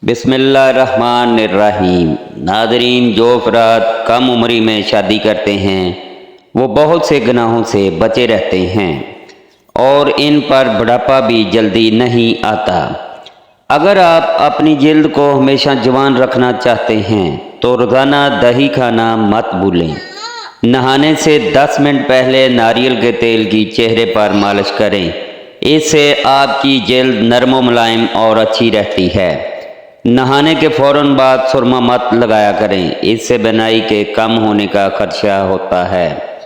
बिस्मिल्लाहिर्रहमानिर्रहीम। नादरीन, जो अफराद कम उम्री में शादी करते हैं वो बहुत से गुनाहों से बचे रहते हैं और इन पर बुढ़ापा भी जल्दी नहीं आता। अगर आप अपनी जिल्द को हमेशा जवान रखना चाहते हैं तो रोज़ाना दही खाना मत भूलें। नहाने से 10 मिनट पहले नारियल के तेल की चेहरे पर मालिश करें। इससे आपकी जिल्द नरम व मुलायम और अच्छी रहती है। नहाने के फ़ौरन बाद सुरमा मत लगाया करें, इससे बिनाई के कम होने का खदशा होता है।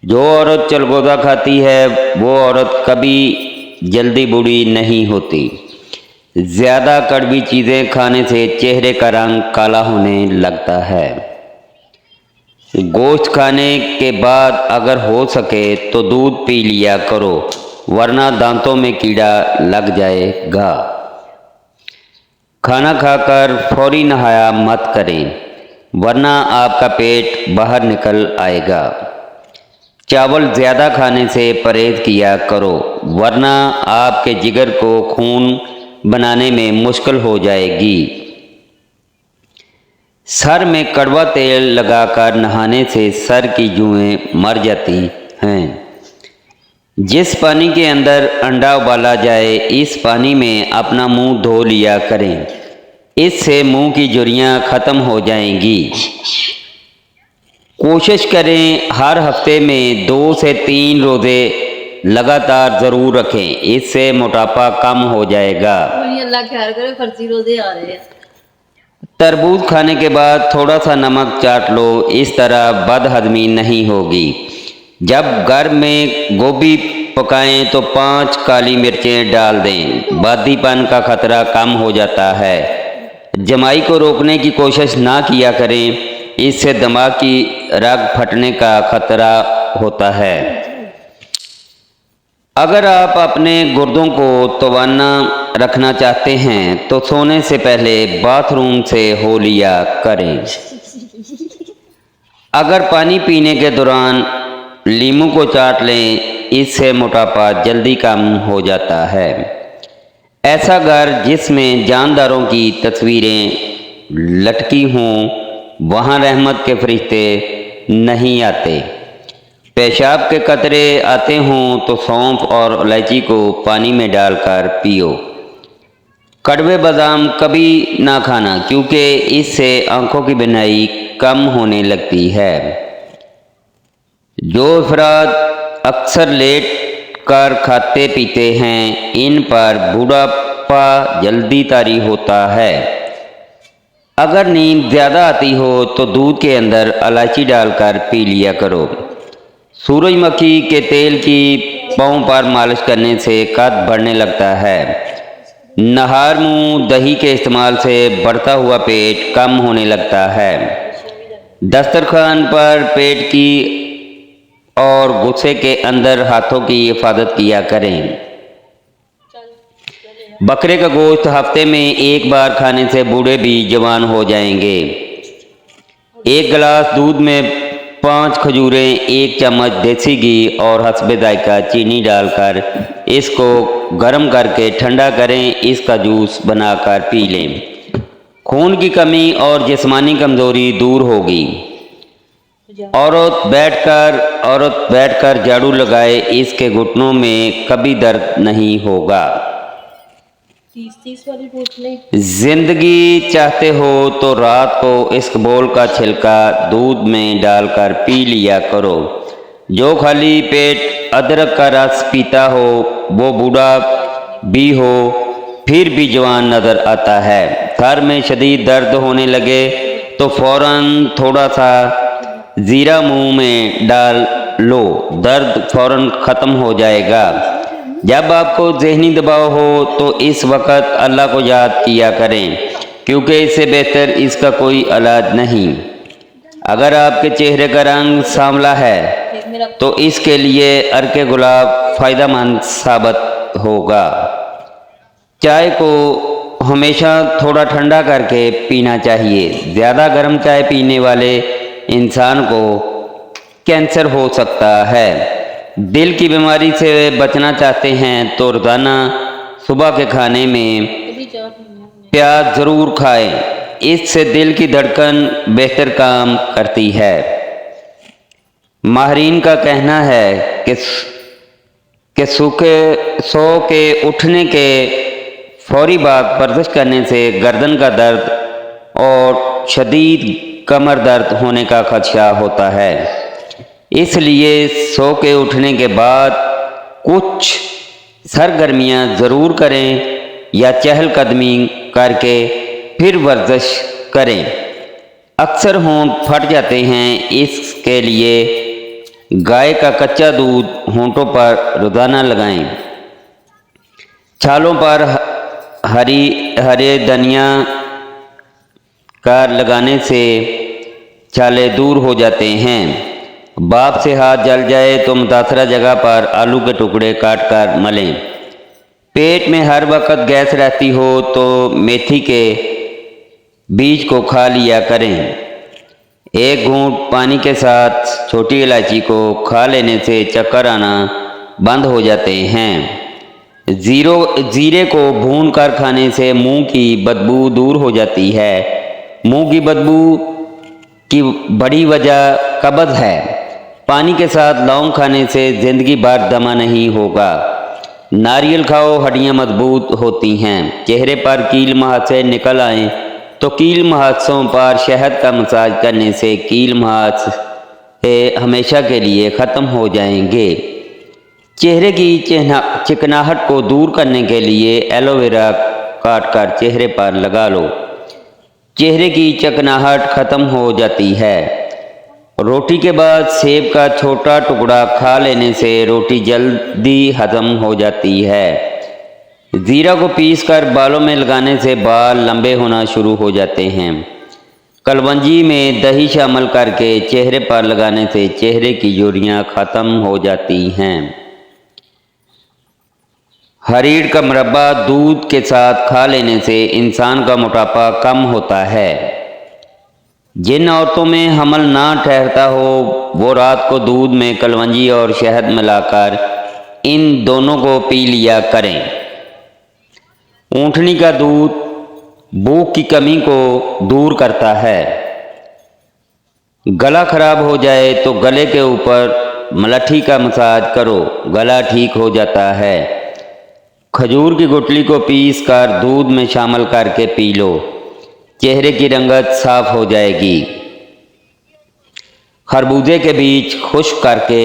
जो औरत चलगोज़ा खाती है वो औरत कभी जल्दी बूढ़ी नहीं होती। ज़्यादा कड़वी चीज़ें खाने से चेहरे का रंग काला होने लगता है। गोश्त खाने के बाद अगर हो सके तो दूध पी लिया करो, वरना दांतों में कीड़ा लग जाएगा। खाना खाकर फौरी नहाया मत करें, वरना आपका पेट बाहर निकल आएगा। चावल ज़्यादा खाने से परहेज़ किया करो, वरना आपके जिगर को खून बनाने में मुश्किल हो जाएगी। सर में कड़वा तेल लगाकर नहाने से सर की जुएँ मर जाती हैं। जिस पानी के अंदर अंडा उबाला जाए इस पानी में अपना मुंह धो लिया करें, इससे मुंह की झुर्रियाँ ख़त्म हो जाएंगी। कोशिश करें हर हफ्ते में 2 से 3 रोज़े लगातार ज़रूर रखें, इससे मोटापा कम हो जाएगा। अल्लाह खैर करे, फर्जी रोज़े आ रहे हैं। तरबूज खाने के बाद थोड़ा सा नमक चाट लो, इस तरह बदहज़मी नहीं होगी। जब घर में गोभी पकाएं तो 5 काली मिर्चें डाल दें, बादीपन का खतरा कम हो जाता है। जमाई को रोकने की कोशिश ना किया करें, इससे दिमाग की रग फटने का खतरा होता है। अगर आप अपने गुर्दों को तवाना रखना चाहते हैं तो सोने से पहले बाथरूम से हो लिया करें। अगर पानी पीने के दौरान लीमू को चाट लें, इससे मोटापा जल्दी कम हो जाता है। ऐसा घर जिसमें जानदारों की तस्वीरें लटकी हों वहाँ रहमत के फरिश्ते नहीं आते। पेशाब के कतरे आते हों तो सौंफ और इलायची को पानी में डालकर पियो। कड़वे बादाम कभी ना खाना, क्योंकि इससे आंखों की बीनाई कम होने लगती है। जो अफराद अक्सर लेट कर खाते पीते हैं इन पर बुढ़ापा जल्दी तारी होता है। अगर नींद ज़्यादा आती हो तो दूध के अंदर इलायची डालकर पी लिया करो। सूरजमुखी के तेल की पाँव पर मालिश करने से कद बढ़ने लगता है। नहार मुँह दही के इस्तेमाल से बढ़ता हुआ पेट कम होने लगता है। दस्तरखान पर पेट की और गुस्से के अंदर हाथों की हिफाजत किया करें। बकरे का गोश्त हफ्ते में 1 बार खाने से बूढ़े भी जवान हो जाएंगे। 1 गिलास दूध में 5 खजूरें, 1 चम्मच देसी घी और हस्बे जायका चीनी डालकर इसको गर्म करके ठंडा करें। इसका जूस बनाकर पी लें। खून की कमी और जिस्मानी कमज़ोरी दूर होगी। औरत बैठकर झाड़ू लगाए, इसके घुटनों में कभी दर्द नहीं होगा। 30 वाली बोतलें। जिंदगी चाहते हो तो रात को इसबगोल का छिलका दूध में डालकर पी लिया करो। जो खाली पेट अदरक का रस पीता हो वो बूढ़ा भी हो फिर भी जवान नज़र आता है। सर में शदीद दर्द होने लगे तो फ़ौरन थोड़ा सा ज़ीरा मुंह में डाल लो, दर्द फ़ौरन ख़त्म हो जाएगा। जब आपको ज़हनी दबाव हो तो इस वक्त अल्लाह को याद किया करें, क्योंकि इससे बेहतर इसका कोई इलाज नहीं। अगर आपके चेहरे का रंग सांवला है तो इसके लिए अर्के गुलाब फ़ायदेमंद साबित होगा। चाय को हमेशा थोड़ा ठंडा करके पीना चाहिए। ज़्यादा गर्म चाय पीने वाले इंसान को कैंसर हो सकता है। दिल की बीमारी से बचना चाहते हैं तो रोज़ाना सुबह के खाने में प्याज ज़रूर खाएं, इससे दिल की धड़कन बेहतर काम करती है। माहरीन का कहना है कि सो के उठने के फौरी बाद वर्जिश करने से गर्दन का दर्द और शदीद कमर दर्द होने का खदशा होता है। इसलिए सो के उठने के बाद कुछ सरगर्मियां ज़रूर करें या चहलकदमी करके फिर वर्जिश करें। अक्सर होंठ फट जाते हैं, इसके लिए गाय का कच्चा दूध होंठों पर रोज़ाना लगाएं। छालों पर हरे धनिया का लगाने से छाले दूर हो जाते हैं। बाप से हाथ जल जाए तो मुतासरा जगह पर आलू के टुकड़े काट कर मलें। पेट में हर वक्त गैस रहती हो तो मेथी के बीज को खा लिया करें। एक घूंट पानी के साथ छोटी इलायची को खा लेने से चक्कर आना बंद हो जाते हैं। जीरे को भूनकर खाने से मुंह की बदबू दूर हो जाती है। मुंह की बदबू की बड़ी वजह कब्ज़ है। पानी के साथ लौंग खाने से ज़िंदगी भर दमा नहीं होगा। नारियल खाओ, हड्डियां मजबूत होती हैं। चेहरे पर कील मुहासे निकल आए तो कील मुहासों पर शहद का मसाज करने से कील मुहासे हमेशा के लिए ख़त्म हो जाएंगे। चेहरे की चिकनाहट को दूर करने के लिए एलोवेरा काट कर चेहरे पर लगा लो, चेहरे की चिकनाहट ख़त्म हो जाती है। रोटी के बाद सेब का छोटा टुकड़ा खा लेने से रोटी जल्दी हजम हो जाती है। ज़ीरा को पीसकर बालों में लगाने से बाल लंबे होना शुरू हो जाते हैं। कलवंजी में दही शामिल करके चेहरे पर लगाने से चेहरे की झुर्रियाँ ख़त्म हो जाती हैं। हरीड़ का मुरब्बा दूध के साथ खा लेने से इंसान का मोटापा कम होता है। जिन औरतों में हमल ना ठहरता हो वो रात को दूध में कलवंजी और शहद मिलाकर इन दोनों को पी लिया करें। ऊँटनी का दूध भूख की कमी को दूर करता है। गला खराब हो जाए तो गले के ऊपर मलठी का मसाज करो, गला ठीक हो जाता है। खजूर की गुठली को पीस कर दूध में शामिल करके पी लो, चेहरे की रंगत साफ हो जाएगी। खरबूजे के बीज खुश्क करके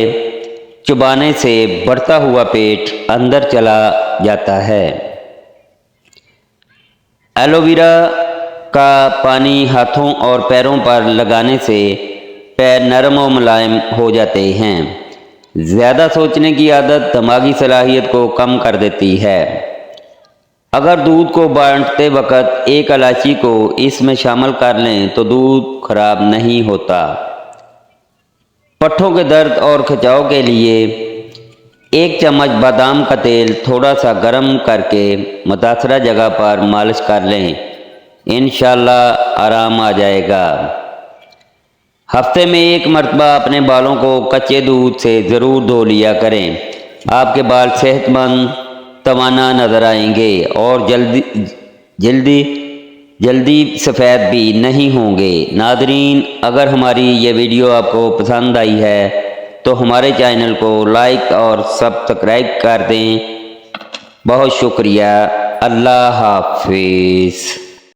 चबाने से बढ़ता हुआ पेट अंदर चला जाता है। एलोवेरा का पानी हाथों और पैरों पर लगाने से पैर नरम और मुलायम हो जाते हैं। ज़्यादा सोचने की आदत दिमागी सलाहियत को कम कर देती है। अगर दूध को बांटते वक्त एक इलायची को इसमें शामिल कर लें तो दूध खराब नहीं होता। पट्ठों के दर्द और खिंचाव के लिए 1 चम्मच बादाम का तेल थोड़ा सा गर्म करके मुतासरा जगह पर मालिश कर लें, इंशाअल्लाह आराम आ जाएगा। हफ्ते में 1 मरतबा अपने बालों को कच्चे दूध से ज़रूर धो लिया करें। आपके बाल सेहतमंद तवाना नज़र आएंगे और जल्दी सफ़ेद भी नहीं होंगे। नादरीन, अगर हमारी ये वीडियो आपको पसंद आई है तो हमारे चैनल को लाइक और सब्सक्राइब कर दें। बहुत शुक्रिया। अल्लाह हाफिज़।